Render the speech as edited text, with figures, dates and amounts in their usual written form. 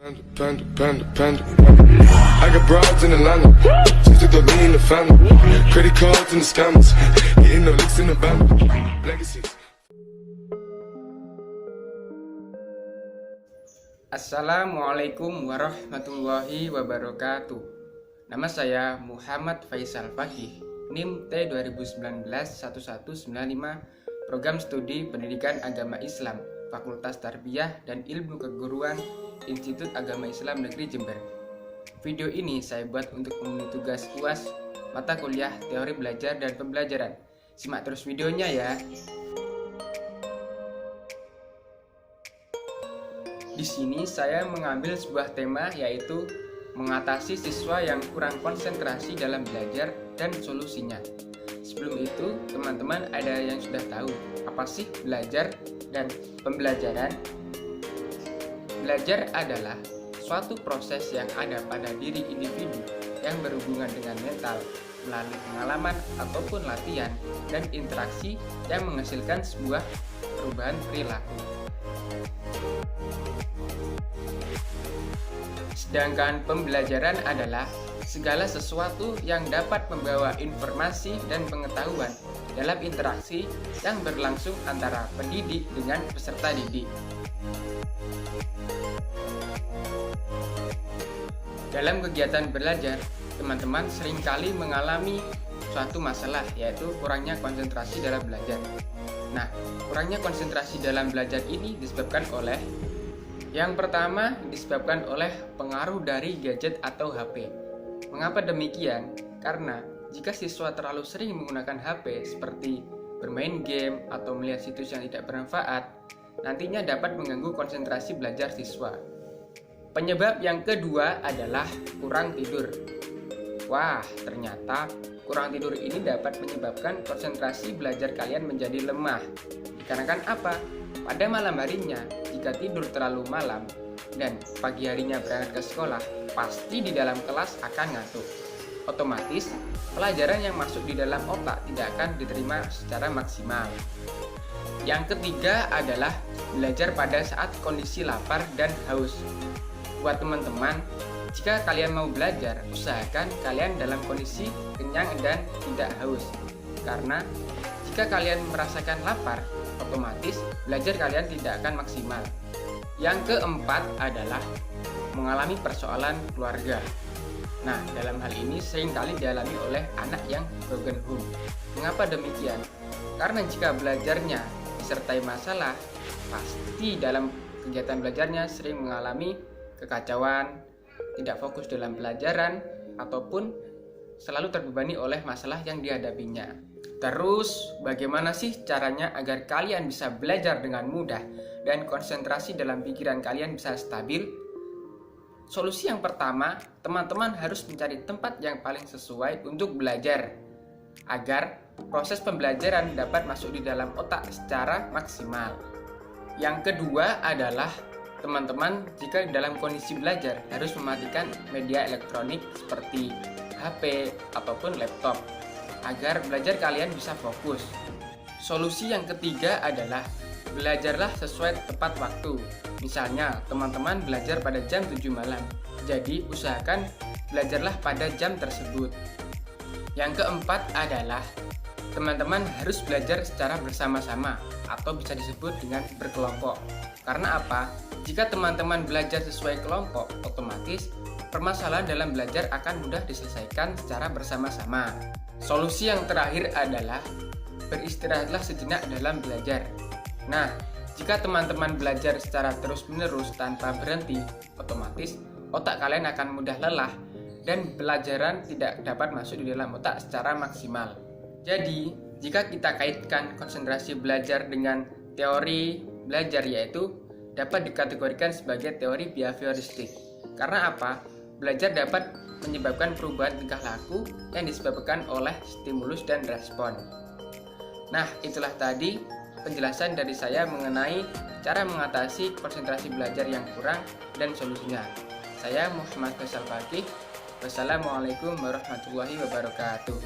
Panda. I got broads in Atlanta, just to throw me in the family. Credit cards and the scammers, getting no licks in the band. Legacies. Assalamualaikum warahmatullahi wabarakatuh. Nama saya Muhammad Faisal Fakih, NIM T 2019-1195, Program Studi Pendidikan Agama Islam, Fakultas Tarbiyah dan Ilmu Keguruan, Institut Agama Islam Negeri Jember. Video ini saya buat untuk memenuhi tugas UAS mata kuliah Teori Belajar dan Pembelajaran. Simak terus videonya ya. Di sini saya mengambil sebuah tema, yaitu mengatasi siswa yang kurang konsentrasi dalam belajar dan solusinya. Sebelum itu, teman-teman ada yang sudah tahu apa sih belajar dan pembelajaran? Belajar adalah suatu proses yang ada pada diri individu yang berhubungan dengan mental melalui pengalaman ataupun latihan dan interaksi yang menghasilkan sebuah perubahan perilaku. Sedangkan pembelajaran adalah segala sesuatu yang dapat membawa informasi dan pengetahuan dalam interaksi yang berlangsung antara pendidik dengan peserta didik. Dalam kegiatan belajar, teman-teman seringkali mengalami suatu masalah, yaitu kurangnya konsentrasi dalam belajar. Nah, kurangnya konsentrasi dalam belajar ini disebabkan oleh yang pertama, disebabkan oleh pengaruh dari gadget atau HP. Mengapa demikian? Karena jika siswa terlalu sering menggunakan HP seperti bermain game atau melihat situs yang tidak bermanfaat, nantinya dapat mengganggu konsentrasi belajar siswa. Penyebab yang kedua adalah kurang tidur. Wah, ternyata kurang tidur ini dapat menyebabkan konsentrasi belajar kalian menjadi lemah. Dikarenakan apa? Pada malam harinya, jika tidur terlalu malam dan pagi harinya berangkat ke sekolah, pasti di dalam kelas akan ngantuk. Otomatis, pelajaran yang masuk di dalam otak tidak akan diterima secara maksimal. Yang ketiga adalah belajar pada saat kondisi lapar dan haus. Buat teman-teman, jika kalian mau belajar, usahakan kalian dalam kondisi kenyang dan tidak haus. Karena jika kalian merasakan lapar, otomatis belajar kalian tidak akan maksimal. Yang keempat adalah mengalami persoalan keluarga. Nah, dalam hal ini seringkali dialami oleh anak yang broken home. Mengapa demikian? Karena jika belajarnya disertai masalah, pasti dalam kegiatan belajarnya sering mengalami kekacauan, tidak fokus dalam pelajaran, ataupun selalu terbebani oleh masalah yang dihadapinya. Terus, bagaimana sih caranya agar kalian bisa belajar dengan mudah dan konsentrasi dalam pikiran kalian bisa stabil? Solusi yang pertama, teman-teman harus mencari tempat yang paling sesuai untuk belajar, agar proses pembelajaran dapat masuk di dalam otak secara maksimal. Yang kedua adalah teman-teman jika dalam kondisi belajar harus mematikan media elektronik seperti HP ataupun laptop agar belajar kalian bisa fokus. Solusi yang ketiga adalah belajarlah sesuai tepat waktu. Misalnya teman-teman belajar pada jam 7 malam, jadi usahakan belajarlah pada jam tersebut. Yang keempat adalah teman-teman harus belajar secara bersama-sama atau bisa disebut dengan berkelompok. Karena apa? Jika teman-teman belajar sesuai kelompok, otomatis permasalahan dalam belajar akan mudah diselesaikan secara bersama-sama. Solusi yang terakhir adalah beristirahatlah sejenak dalam belajar. Nah, jika teman-teman belajar secara terus-menerus tanpa berhenti, otomatis otak kalian akan mudah lelah dan pelajaran tidak dapat masuk di dalam otak secara maksimal. Jadi, jika kita kaitkan konsentrasi belajar dengan teori belajar, yaitu dapat dikategorikan sebagai teori behavioristik. Karena apa? Belajar dapat menyebabkan perubahan tingkah laku yang disebabkan oleh stimulus dan respon. Nah, itulah tadi penjelasan dari saya mengenai cara mengatasi konsentrasi belajar yang kurang dan solusinya. Saya Muhammad Faisal Fakih. Wassalamualaikum warahmatullahi wabarakatuh.